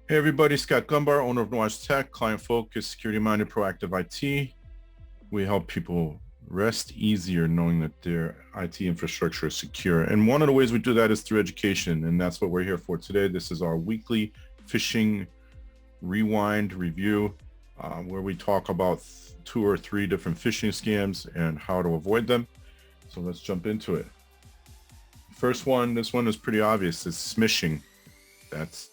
Hey everybody, Scott Gumbar, owner of Nwaj Tech, client-focused, security-minded, proactive IT. We help people rest easier knowing that their IT infrastructure is secure. And one of the ways we do that is through education, and that's what we're here for today. This is our weekly phishing rewind review, where we talk about two or three different phishing scams and how to avoid them. So let's jump into it. First one, this one is pretty obvious. It's smishing. That's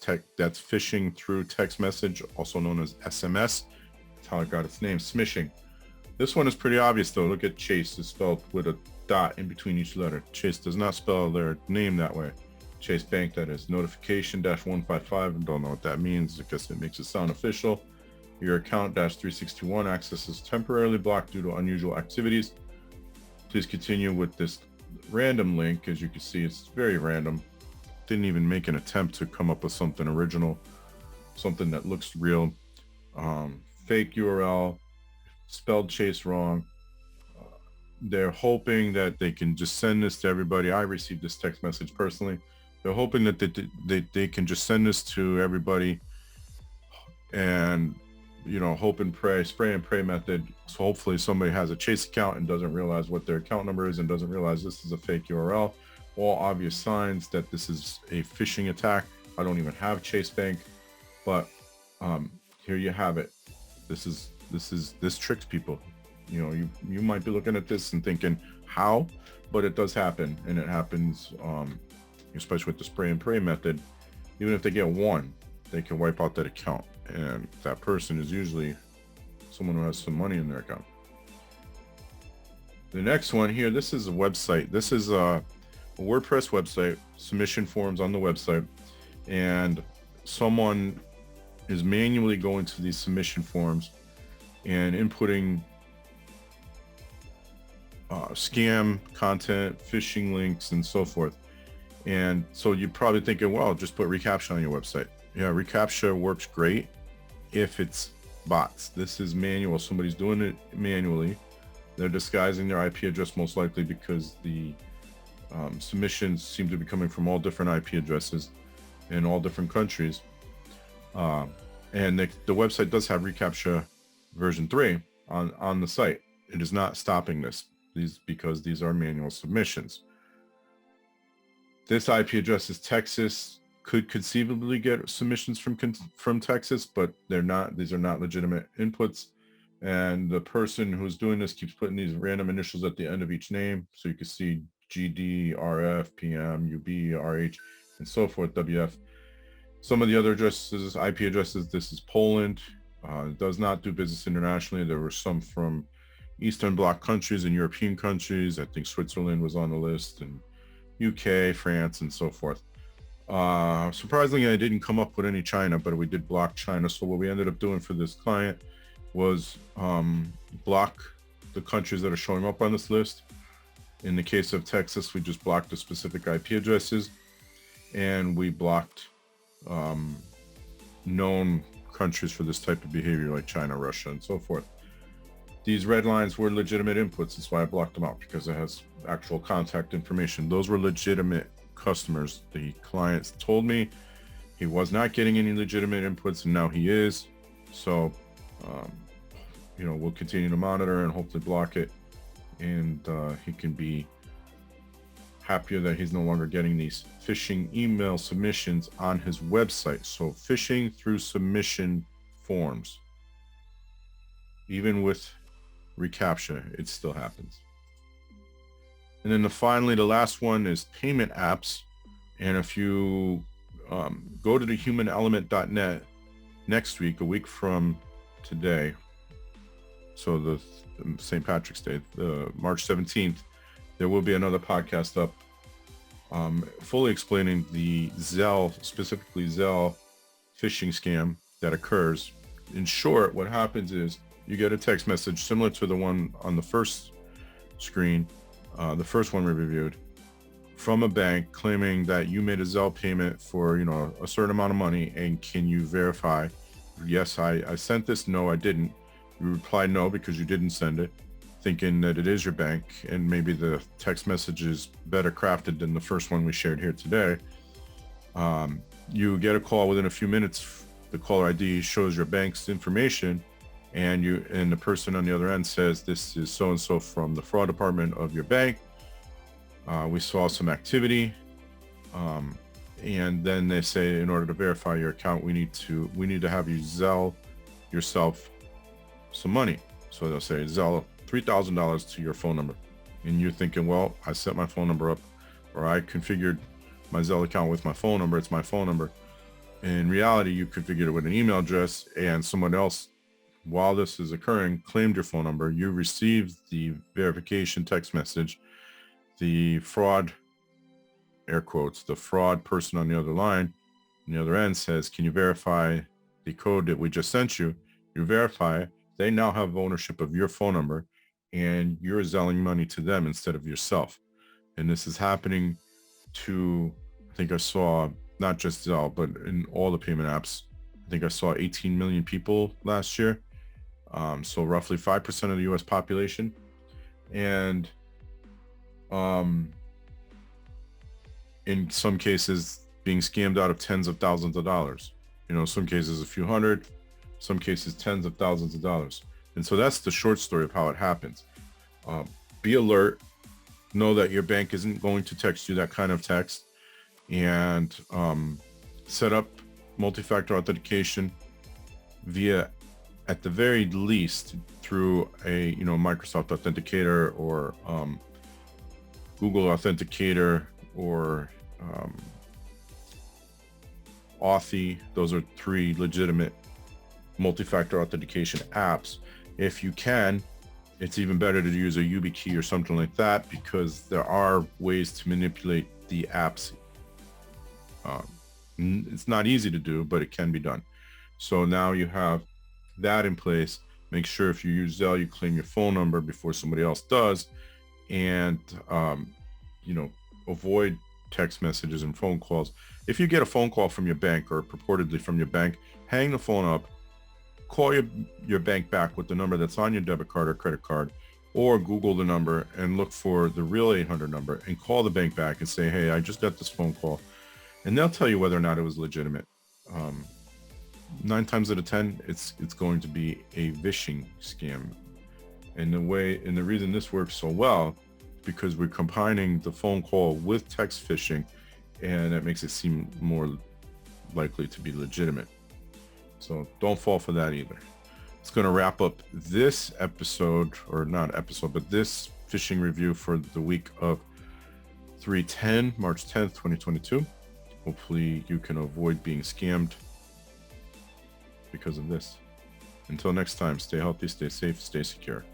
phishing through text message, also known as SMS. That's how it got its name, smishing. This one is pretty obvious though. Look at Chase. It's spelled with a dot in between each letter. Chase does not spell their name that way. Chase Bank, that is. Notification -155. I don't know what that means. I guess it makes it sound official. Your account -361 access is temporarily blocked due to unusual activities. Please continue with this random link. As you can see, it's very random. Didn't even make an attempt to come up with something original, something that looks real. Fake URL, spelled Chase wrong. They're hoping that they can just send this to everybody. I received this text message personally. They're hoping that they can just send this to everybody and, you know, hope and pray, spray and pray method. So hopefully somebody has a Chase account and doesn't realize what their account number is and doesn't realize this is a fake URL. All obvious signs that this is a phishing attack. I don't even have Chase Bank, but here you have it. This tricks people. You know, you might be looking at this and thinking how, but it does happen, and it happens, especially with the spray and pray method. Even if they get one, they can wipe out that account, and that person is usually someone who has some money in their account. The next one here, this is a website. This is a WordPress website, submission forms on the website, and someone is manually going to these submission forms and inputting scam content, phishing links, and so forth. And so you're probably thinking, well, just put reCAPTCHA on your website. Yeah, reCAPTCHA works great if it's bots. This is manual. Somebody's doing it manually. They're disguising their IP address most likely because the submissions seem to be coming from all different IP addresses in all different countries. And the website does have reCAPTCHA version 3 on the site. It is not stopping this, because these are manual submissions. This IP address is Texas. Could conceivably get submissions from Texas, but they're not. These are not legitimate inputs. And the person who's doing this keeps putting these random initials at the end of each name. So you can see GD, RF, PM, UB, RH, and so forth, WF. Some of the other addresses, IP addresses, this is Poland. Does not do business internationally. There were some from Eastern Bloc countries and European countries. I think Switzerland was on the list, and UK, France, and so forth. Surprisingly, I didn't come up with any China, but we did block China. So what we ended up doing for this client was block the countries that are showing up on this list. In the case of Texas, we just blocked the specific IP addresses, and we blocked known countries for this type of behavior like China, Russia, and so forth. These red lines were legitimate inputs. That's why I blocked them out, because it has actual contact information. Those were legitimate customers. The client told me he was not getting any legitimate inputs, and now he is. So, you know, we'll continue to monitor and hopefully block it. And he can be happier that he's no longer getting these phishing email submissions on his website. So phishing through submission forms, even with reCAPTCHA, it still happens. And then finally, the last one is payment apps. And if you go to thehumanaelement.net next week, a week from today, so the St. Patrick's Day, March 17th, there will be another podcast up fully explaining the Zelle, specifically Zelle phishing scam that occurs. In short, what happens is you get a text message similar to the one on the first screen, the first one we reviewed, from a bank claiming that you made a Zelle payment for, you know, a certain amount of money, and can you verify? Yes, I sent this. No, I didn't. You reply no because you didn't send it, thinking that it is your bank, and maybe the text message is better crafted than the first one we shared here today. You get a call within a few minutes the caller ID shows your bank's information, and the person on the other end says, this is so and so from the fraud department of your bank. We saw some activity, and then they say, in order to verify your account, we need to have you Zelle yourself some money. So they'll say Zelle $3,000 to your phone number, and you're thinking, well, I set my phone number up, or I configured my Zelle account with my phone number. It's my phone number. In reality, you configured it with an email address, and someone else, while this is occurring, claimed your phone number. You received the verification text message. The fraud, air quotes, the fraud person on the other line, on the other end says, can you verify the code that we just sent you? You verify. They now have ownership of your phone number, and you're selling money to them instead of yourself. And this is happening to, I think I saw, not just Zelle, but in all the payment apps. I think I saw 18 million people last year. So roughly 5% of the US population. And in some cases being scammed out of tens of thousands of dollars. Some cases a few hundred, some cases tens of thousands of dollars. And so that's the short story of how it happens. Be alert. Know that your bank isn't going to text you that kind of text, and set up multi-factor authentication via, at the very least, through a Microsoft Authenticator or Google Authenticator or Authy. Those are 3 legitimate multi-factor authentication apps. If you can, it's even better to use a YubiKey or something like that, because there are ways to manipulate the apps. It's not easy to do, but it can be done. So now you have that in place. Make sure if you use Zelle, you claim your phone number before somebody else does, and avoid text messages and phone calls. If you get a phone call from your bank, or purportedly from your bank, hang the phone up, call your bank back with the number that's on your debit card or credit card, or Google the number and look for the real 800 number and call the bank back and say, hey, I just got this phone call, and they'll tell you whether or not it was legitimate. 9 times out of 10, it's going to be a phishing scam. And the reason this works so well, because we're combining the phone call with text phishing, and that makes it seem more likely to be legitimate. So don't fall for that either. It's going to wrap up this episode, or not episode, but this phishing review for the week of March 10th, 2022. Hopefully you can avoid being scammed because of this. Until next time, stay healthy, stay safe, stay secure.